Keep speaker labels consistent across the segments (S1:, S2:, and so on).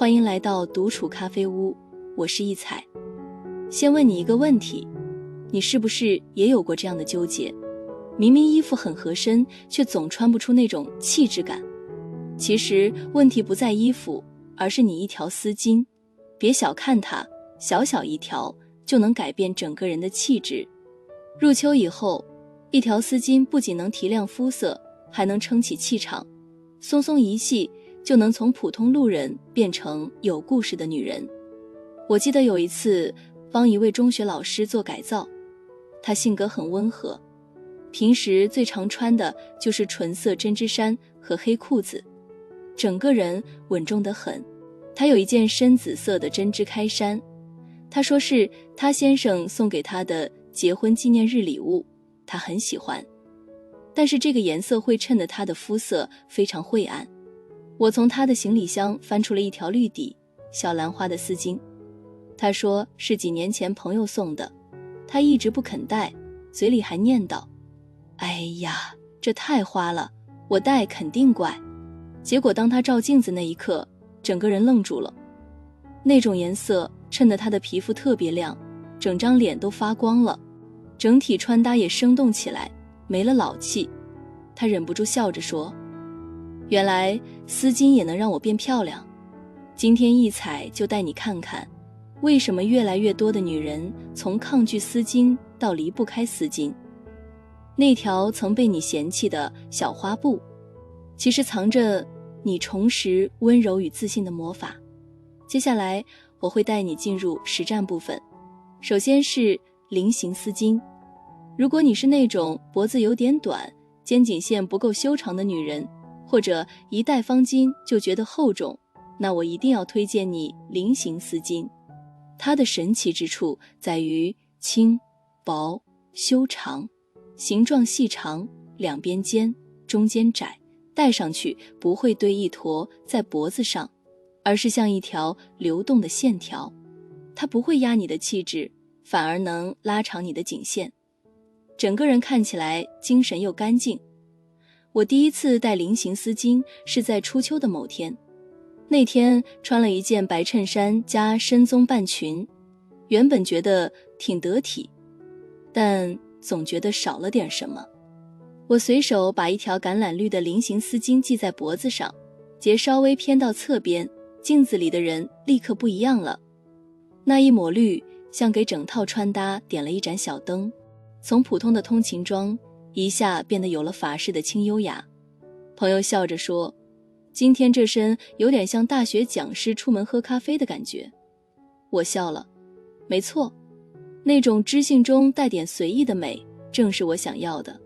S1: 欢迎来到独处咖啡屋，我是一彩。先问你一个问题，你是不是也有过这样的纠结？明明衣服很合身，却总穿不出那种气质感。其实问题不在衣服，而是你一条丝巾。别小看它，小小一条就能改变整个人的气质。入秋以后，一条丝巾不仅能提亮肤色，还能撑起气场，松松一系就能从普通路人变成有故事的女人。我记得有一次帮一位中学老师做改造，她性格很温和，平时最常穿的就是纯色针织衫和黑裤子，整个人稳重得很。她有一件深紫色的针织开衫，她说是她先生送给她的结婚纪念日礼物，她很喜欢，但是这个颜色会衬得她的肤色非常晦暗。我从她的行李箱翻出了一条绿底小兰花的丝巾，她说是几年前朋友送的，她一直不肯戴，嘴里还念叨：哎呀，这太花了，我戴肯定怪。结果当她照镜子那一刻，整个人愣住了。那种颜色衬得她的皮肤特别亮，整张脸都发光了，整体穿搭也生动起来，没了老气。她忍不住笑着说，原来丝巾也能让我变漂亮。今天一彩就带你看看，为什么越来越多的女人从抗拒丝巾到离不开丝巾。那条曾被你嫌弃的小花布，其实藏着你重拾温柔与自信的魔法。接下来我会带你进入实战部分。首先是菱形丝巾。如果你是那种脖子有点短，肩颈线不够修长的女人，或者一戴方巾就觉得厚重，那我一定要推荐你菱形丝巾。它的神奇之处在于轻、薄、修长，形状细长，两边尖，中间窄，戴上去不会堆一坨在脖子上，而是像一条流动的线条。它不会压你的气质，反而能拉长你的颈线，整个人看起来精神又干净。我第一次戴菱形丝巾是在初秋的某天，那天穿了一件白衬衫加深棕半裙，原本觉得挺得体，但总觉得少了点什么。我随手把一条橄榄绿的菱形丝巾系在脖子上，结稍微偏到侧边，镜子里的人立刻不一样了。那一抹绿像给整套穿搭点了一盏小灯，从普通的通勤装一下变得有了法式的轻优雅。朋友笑着说，今天这身有点像大学讲师出门喝咖啡的感觉。我笑了，没错，那种知性中带点随意的美正是我想要的。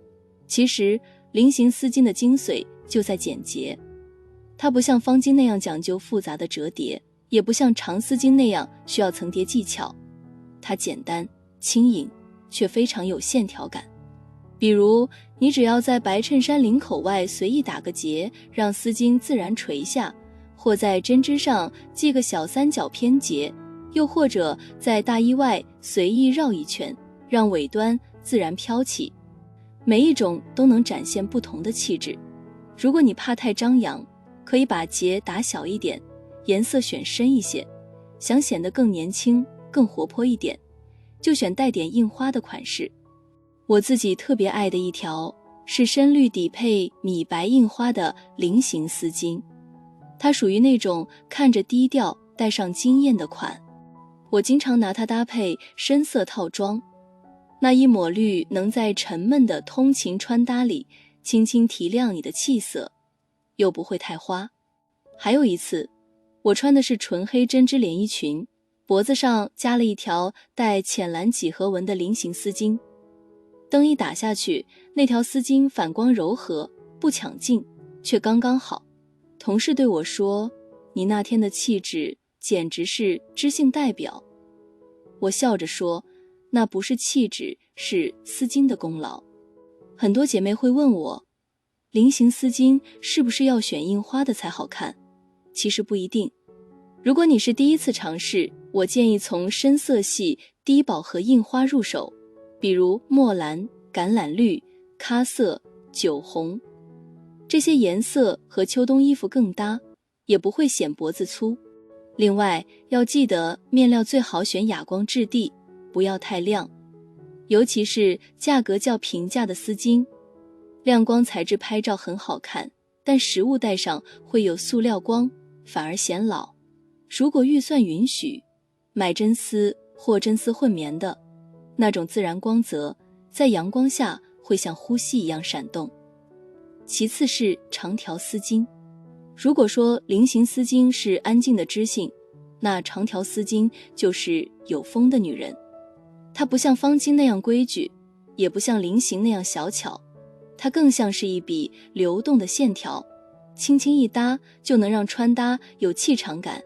S1: 其实菱形丝巾的精髓就在简洁，它不像方巾那样讲究复杂的折叠，也不像长丝巾那样需要层叠技巧，它简单轻盈，却非常有线条感。比如你只要在白衬衫领口外随意打个结，让丝巾自然垂下，或在针织上系个小三角偏结，又或者在大衣外随意绕一圈，让尾端自然飘起，每一种都能展现不同的气质。如果你怕太张扬，可以把结打小一点，颜色选深一些，想显得更年轻更活泼一点，就选带点印花的款式。我自己特别爱的一条是深绿底配米白印花的菱形丝巾，它属于那种看着低调带上惊艳的款。我经常拿它搭配深色套装，那一抹绿能在沉闷的通勤穿搭里轻轻提亮你的气色，又不会太花。还有一次，我穿的是纯黑针织连衣裙，脖子上加了一条带浅蓝几何纹的菱形丝巾。灯一打下去，那条丝巾反光柔和，不抢镜，却刚刚好。同事对我说，你那天的气质简直是知性代表。我笑着说，那不是气质，是丝巾的功劳。很多姐妹会问我，菱形丝巾是不是要选印花的才好看？其实不一定。如果你是第一次尝试，我建议从深色系低饱和印花入手，比如墨蓝、橄榄绿、咖色、酒红，这些颜色和秋冬衣服更搭，也不会显脖子粗。另外，要记得面料最好选哑光质地，不要太亮，尤其是价格较平价的丝巾。亮光材质拍照很好看，但实物戴上会有塑料光，反而显老。如果预算允许，买真丝或真丝混棉的，那种自然光泽，在阳光下会像呼吸一样闪动。其次是长条丝巾。如果说菱形丝巾是安静的知性，那长条丝巾就是有风的女人。它不像方巾那样规矩，也不像菱形那样小巧，它更像是一笔流动的线条，轻轻一搭就能让穿搭有气场感。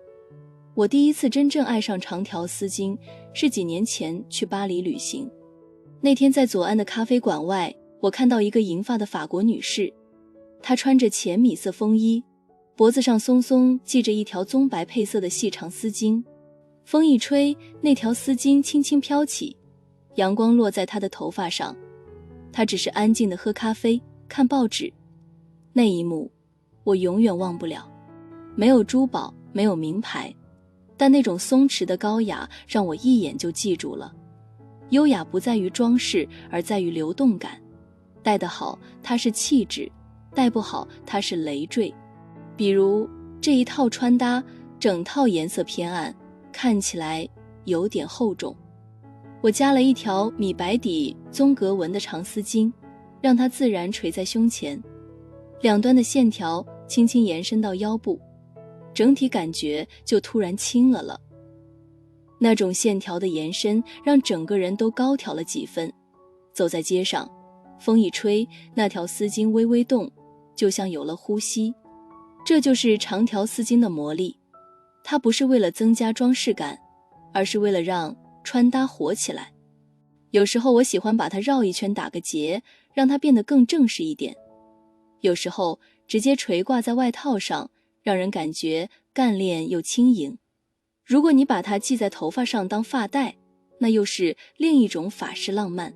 S1: 我第一次真正爱上长条丝巾是几年前去巴黎旅行。那天在左岸的咖啡馆外，我看到一个银发的法国女士，她穿着浅米色风衣，脖子上松松系着一条棕白配色的细长丝巾，风一吹，那条丝巾轻轻飘起，阳光落在她的头发上。她只是安静地喝咖啡，看报纸。那一幕，我永远忘不了。没有珠宝，没有名牌，但那种松弛的高雅让我一眼就记住了。优雅不在于装饰，而在于流动感。戴得好，它是气质；戴不好，它是累赘。比如这一套穿搭，整套颜色偏暗，看起来有点厚重。我加了一条米白底棕格纹的长丝巾，让它自然垂在胸前，两端的线条轻轻延伸到腰部，整体感觉就突然轻了。那种线条的延伸让整个人都高挑了几分。走在街上，风一吹，那条丝巾微微动，就像有了呼吸。这就是长条丝巾的魔力，它不是为了增加装饰感，而是为了让穿搭活起来。有时候我喜欢把它绕一圈打个结，让它变得更正式一点。有时候直接垂挂在外套上，让人感觉干练又轻盈。如果你把它系在头发上当发带，那又是另一种法式浪漫。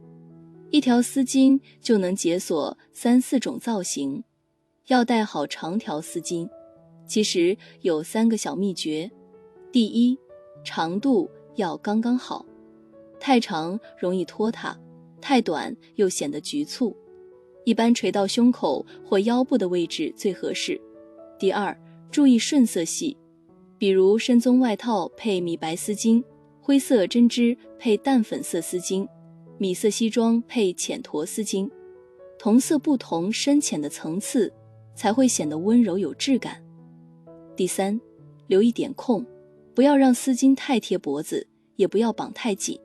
S1: 一条丝巾就能解锁3-4种造型。要戴好长条丝巾，其实有3个小秘诀。第一，长度要刚刚好，太长容易拖沓，太短又显得局促，一般垂到胸口或腰部的位置最合适。第二，注意顺色系，比如深棕外套配米白丝巾，灰色针织配淡粉色丝巾，米色西装配浅驼丝巾，同色不同深浅的层次，才会显得温柔有质感。第三，留一点空，不要让丝巾太贴脖子，也不要绑太紧，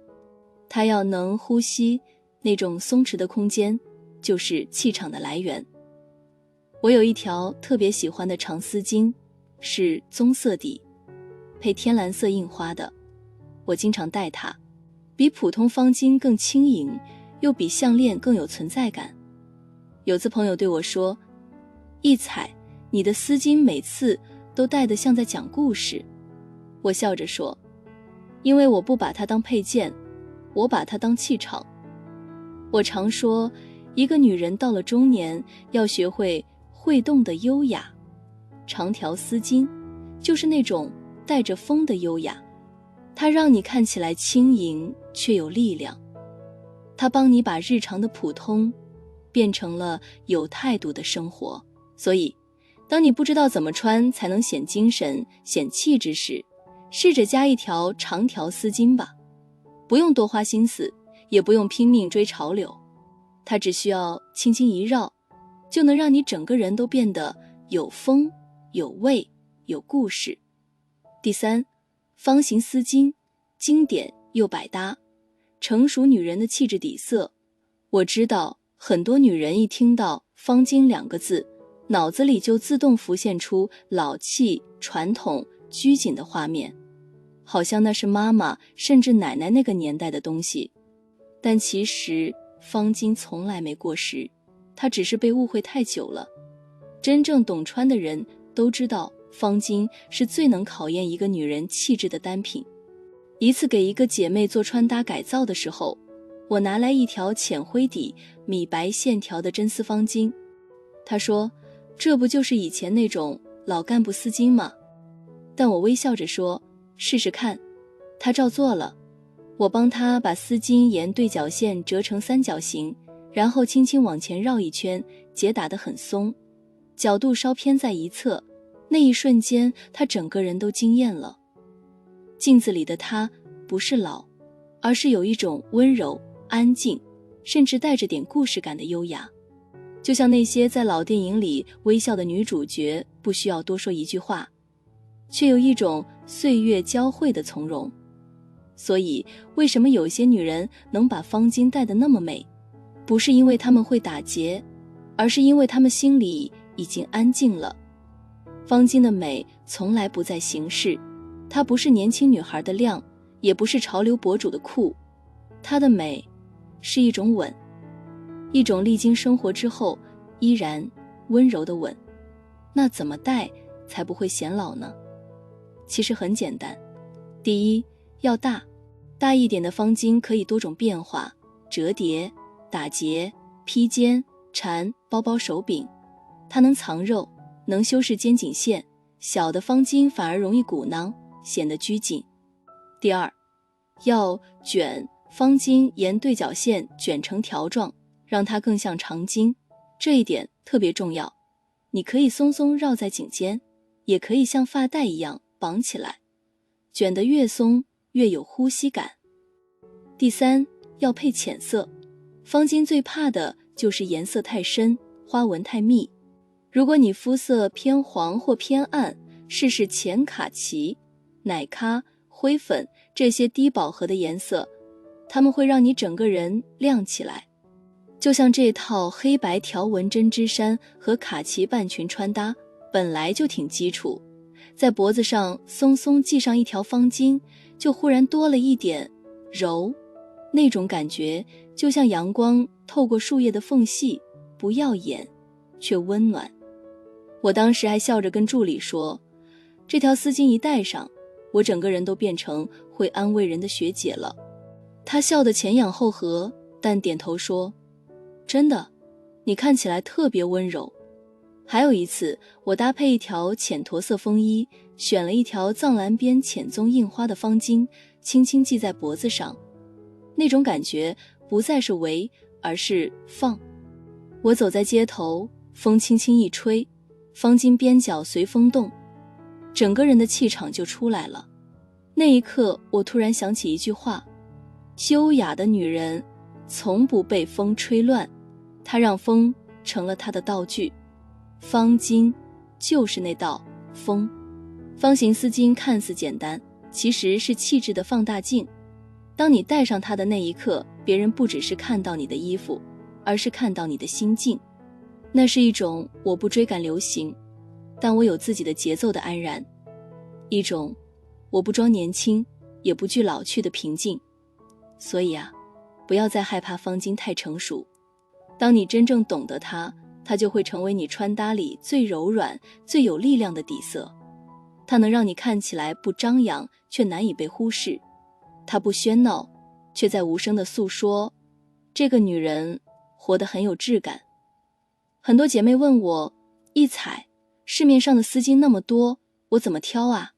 S1: 它要能呼吸，那种松弛的空间就是气场的来源。我有一条特别喜欢的长丝巾，是棕色底，配天蓝色印花的，我经常戴它，比普通方巾更轻盈，又比项链更有存在感。有次朋友对我说，一彩，你的丝巾每次都戴得像在讲故事。我笑着说，因为我不把它当配件，我把它当气场。我常说，一个女人到了中年，要学会会动的优雅。长条丝巾就是那种带着风的优雅，它让你看起来轻盈却有力量，它帮你把日常的普通变成了有态度的生活。所以当你不知道怎么穿才能显精神显气质时，试着加一条长条丝巾吧，不用多花心思，也不用拼命追潮流，它只需要轻轻一绕，就能让你整个人都变得有风有味有故事。第三，方形丝巾经典又百搭，成熟女人的气质底色。我知道很多女人一听到方巾2个字，脑子里就自动浮现出老气、传统、拘谨的画面，好像那是妈妈甚至奶奶那个年代的东西。但其实方巾从来没过时，它只是被误会太久了。真正懂穿的人都知道，方巾是最能考验一个女人气质的单品。一次给一个姐妹做穿搭改造的时候，我拿来一条浅灰底米白线条的真丝方巾，她说，这不就是以前那种老干部丝巾吗？但我微笑着说，试试看。他照做了。我帮他把丝巾沿对角线折成三角形，然后轻轻往前绕一圈，结打得很松，角度稍偏在一侧。那一瞬间，他整个人都惊艳了。镜子里的他不是老，而是有一种温柔、安静，甚至带着点故事感的优雅。就像那些在老电影里微笑的女主角，不需要多说一句话，却有一种岁月交汇的从容。所以，为什么有些女人能把方巾戴得那么美，不是因为她们会打结，而是因为她们心里已经安静了。方巾的美从来不在形式，它不是年轻女孩的靓，也不是潮流博主的酷，它的美是一种稳，一种历经生活之后依然温柔的稳。那怎么戴才不会显老呢？其实很简单，第一，要大一点的方巾可以多种变化，折叠、打结、披肩、缠、包包手柄，它能藏肉，能修饰肩颈线，小的方巾反而容易鼓囊，显得拘谨。第二，要卷方巾，沿对角线卷成条状，让它更像长巾，这一点特别重要。你可以松松绕在颈间，也可以像发带一样绑起来，卷得越松越有呼吸感。第三，要配浅色，方巾最怕的就是颜色太深，花纹太密。如果你肤色偏黄或偏暗，试试浅卡其、奶咖、灰粉这些低饱和的颜色，它们会让你整个人亮起来。就像这套黑白条纹针织衫和卡其半裙穿搭本来就挺基础，在脖子上松松系上一条方巾，就忽然多了一点柔，那种感觉就像阳光透过树叶的缝隙，不耀眼却温暖。我当时还笑着跟助理说，这条丝巾一戴上，我整个人都变成会安慰人的学姐了。她笑得前仰后合，但点头说，真的，你看起来特别温柔。还有一次，我搭配一条浅驼色风衣，选了一条藏蓝边浅棕印花的方巾，轻轻系在脖子上，那种感觉不再是围，而是放。我走在街头，风轻轻一吹，方巾边角随风动，整个人的气场就出来了。那一刻，我突然想起一句话，优雅的女人从不被风吹乱，她让风成了她的道具。方巾就是那道风。方形丝巾看似简单，其实是气质的放大镜。当你戴上它的那一刻，别人不只是看到你的衣服，而是看到你的心境。那是一种我不追赶流行，但我有自己的节奏的安然，一种我不装年轻，也不惧老去的平静。所以啊，不要再害怕方巾太成熟。当你真正懂得它，它就会成为你穿搭里最柔软、最有力量的底色。它能让你看起来不张扬，却难以被忽视。它不喧闹，却在无声地诉说，这个女人活得很有质感。很多姐妹问我，一彩，市面上的丝巾那么多，我怎么挑啊？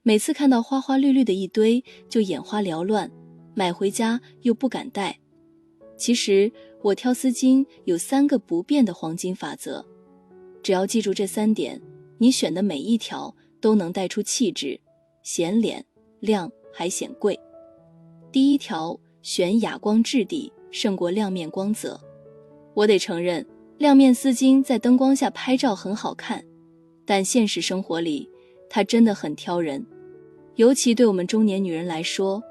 S1: 每次看到花花绿绿的一堆，就眼花缭乱，买回家又不敢戴。其实我挑丝巾有3个不变的黄金法则，只要记住这3点，你选的每一条都能带出气质，显脸、亮还显贵。第一条，选哑光质地胜过亮面光泽。我得承认，亮面丝巾在灯光下拍照很好看，但现实生活里它真的很挑人。尤其对我们中年女人来说，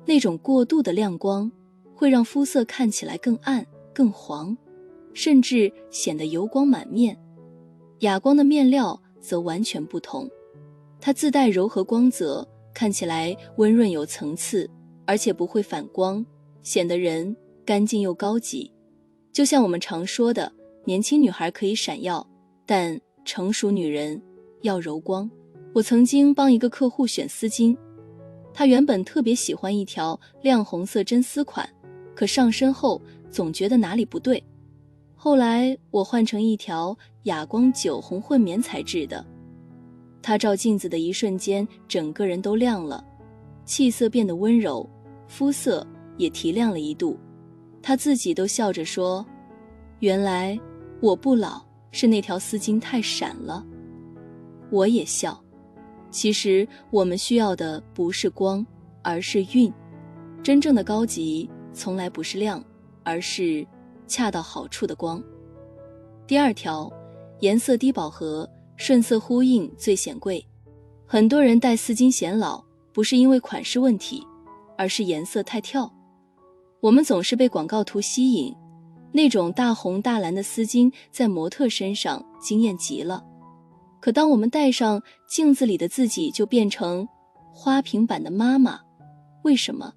S1: 那种过度的亮光会让肤色看起来更暗、更黄，甚至显得油光满面。哑光的面料则完全不同，它自带柔和光泽，看起来温润有层次，而且不会反光，显得人干净又高级。就像我们常说的，年轻女孩可以闪耀，但成熟女人要柔光。我曾经帮一个客户选丝巾，她原本特别喜欢一条亮红色真丝款，可上身后总觉得哪里不对。后来我换成一条哑光酒红混棉材质的，他照镜子的一瞬间，整个人都亮了，气色变得温柔，肤色也提亮了一度。他自己都笑着说，原来我不老，是那条丝巾太闪了。我也笑。其实我们需要的不是光，而是韵。真正的高级从来不是亮，而是恰到好处的光。第二条，颜色低饱和，顺色呼应最显贵。很多人戴丝巾显老，不是因为款式问题，而是颜色太跳。我们总是被广告图吸引，那种大红大蓝的丝巾在模特身上惊艳极了。可当我们戴上，镜子里的自己就变成花瓶版的妈妈。为什么？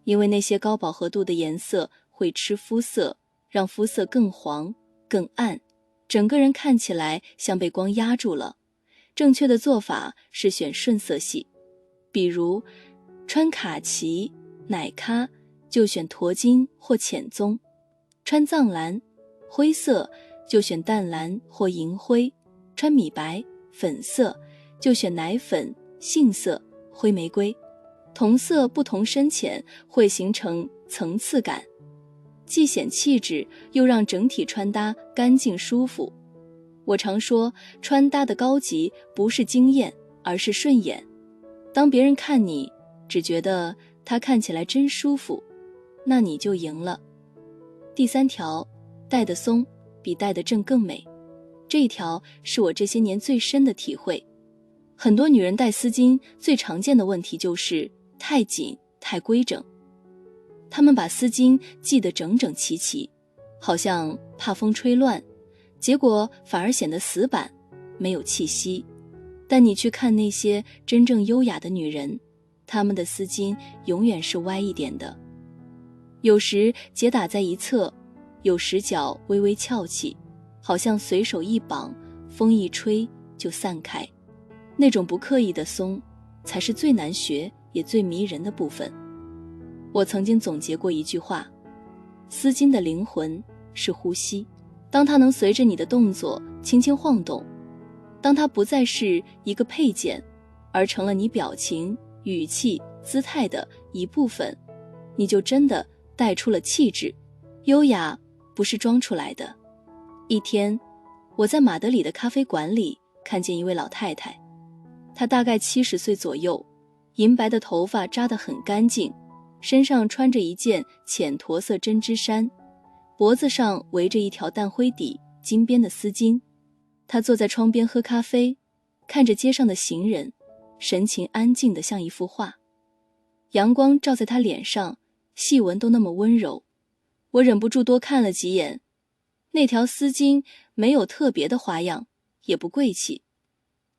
S1: 因为那些高饱和度的颜色会吃肤色，让肤色更黄更暗，整个人看起来像被光压住了。正确的做法是选顺色系，比如穿卡其、奶咖就选驼金或浅棕，穿藏蓝、灰色就选淡蓝或银灰，穿米白、粉色就选奶粉、杏色、灰玫瑰。同色不同深浅会形成层次感，既显气质，又让整体穿搭干净舒服。我常说，穿搭的高级不是惊艳，而是顺眼。当别人看你只觉得他看起来真舒服，那你就赢了。第三条，戴得松比戴得正更美。这一条是我这些年最深的体会。很多女人戴丝巾最常见的问题就是太紧太规整，她们把丝巾系得整整齐齐，好像怕风吹乱，结果反而显得死板，没有气息。但你去看那些真正优雅的女人，她们的丝巾永远是歪一点的，有时结打在一侧，有时角微微翘起，好像随手一绑，风一吹就散开。那种不刻意的松，才是最难学也最迷人的部分。我曾经总结过一句话，丝巾的灵魂是呼吸。当它能随着你的动作轻轻晃动，当它不再是一个配件，而成了你表情、语气、姿态的一部分，你就真的带出了气质。优雅不是装出来的。一天，我在马德里的咖啡馆里看见一位老太太，她大概70岁左右，银白的头发扎得很干净，身上穿着一件浅驼色针织衫，脖子上围着一条淡灰底金边的丝巾。她坐在窗边喝咖啡，看着街上的行人，神情安静得像一幅画。阳光照在她脸上，细纹都那么温柔。我忍不住多看了几眼。那条丝巾没有特别的花样，也不贵气，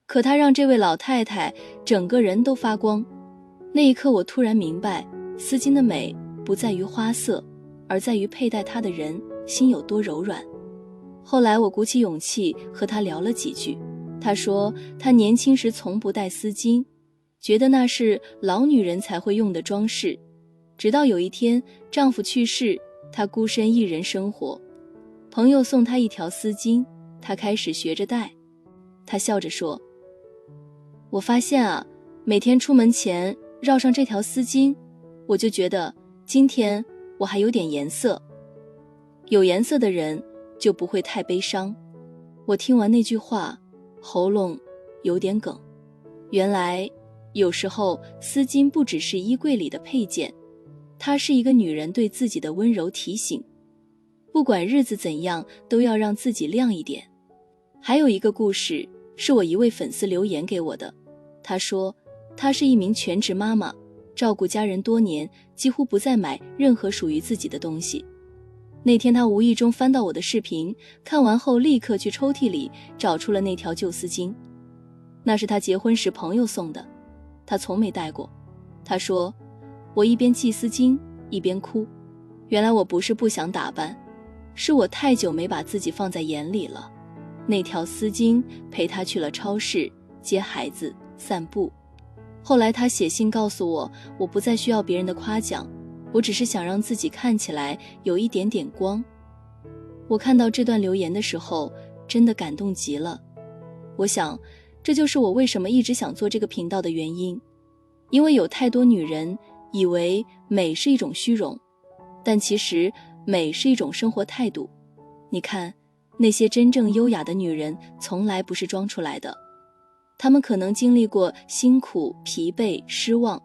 S1: 可它让这位老太太整个人都发光。那一刻我突然明白，丝巾的美不在于花色，而在于佩戴它的人心有多柔软。后来我鼓起勇气和她聊了几句，她说她年轻时从不戴丝巾，觉得那是老女人才会用的装饰。直到有一天丈夫去世，她孤身一人生活，朋友送她一条丝巾，她开始学着戴。她笑着说，我发现啊，每天出门前绕上这条丝巾，我就觉得今天我还有点颜色。有颜色的人就不会太悲伤。我听完那句话，喉咙有点哽。原来有时候丝巾不只是衣柜里的配件，它是一个女人对自己的温柔提醒。不管日子怎样，都要让自己亮一点。还有一个故事是我一位粉丝留言给我的，她说她是一名全职妈妈，照顾家人多年，几乎不再买任何属于自己的东西。那天她无意中翻到我的视频，看完后立刻去抽屉里找出了那条旧丝巾，那是她结婚时朋友送的，她从没戴过。她说，我一边系丝巾一边哭，原来我不是不想打扮，是我太久没把自己放在眼里了。那条丝巾陪她去了超市，接孩子，散步。后来她写信告诉我，我不再需要别人的夸奖，我只是想让自己看起来有一点点光。我看到这段留言的时候，真的感动极了。我想，这就是我为什么一直想做这个频道的原因。因为有太多女人以为美是一种虚荣，但其实美是一种生活态度。你看，那些真正优雅的女人从来不是装出来的，她们可能经历过辛苦、疲惫、失望，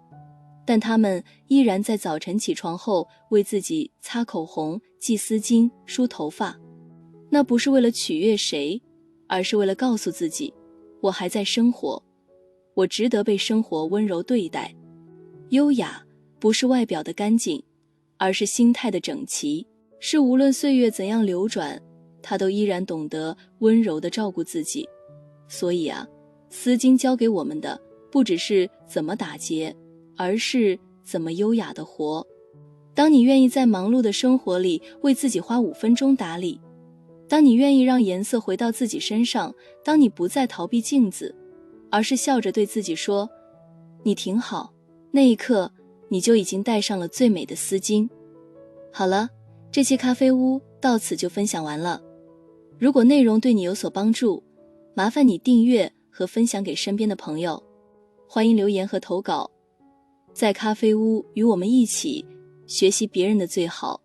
S1: 但她们依然在早晨起床后为自己擦口红、系丝巾、梳头发。那不是为了取悦谁，而是为了告诉自己，我还在生活，我值得被生活温柔对待。优雅不是外表的干净，而是心态的整齐，是无论岁月怎样流转，她都依然懂得温柔地照顾自己。所以啊，丝巾教给我们的不只是怎么打结，而是怎么优雅地活。当你愿意在忙碌的生活里为自己花5分钟打理，当你愿意让颜色回到自己身上，当你不再逃避镜子，而是笑着对自己说，你挺好，那一刻你就已经戴上了最美的丝巾。好了，这期咖啡屋到此就分享完了。如果内容对你有所帮助，麻烦你订阅和分享给身边的朋友。欢迎留言和投稿，在咖啡屋与我们一起学习别人的最好，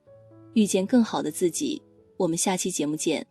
S1: 遇见更好的自己。我们下期节目见。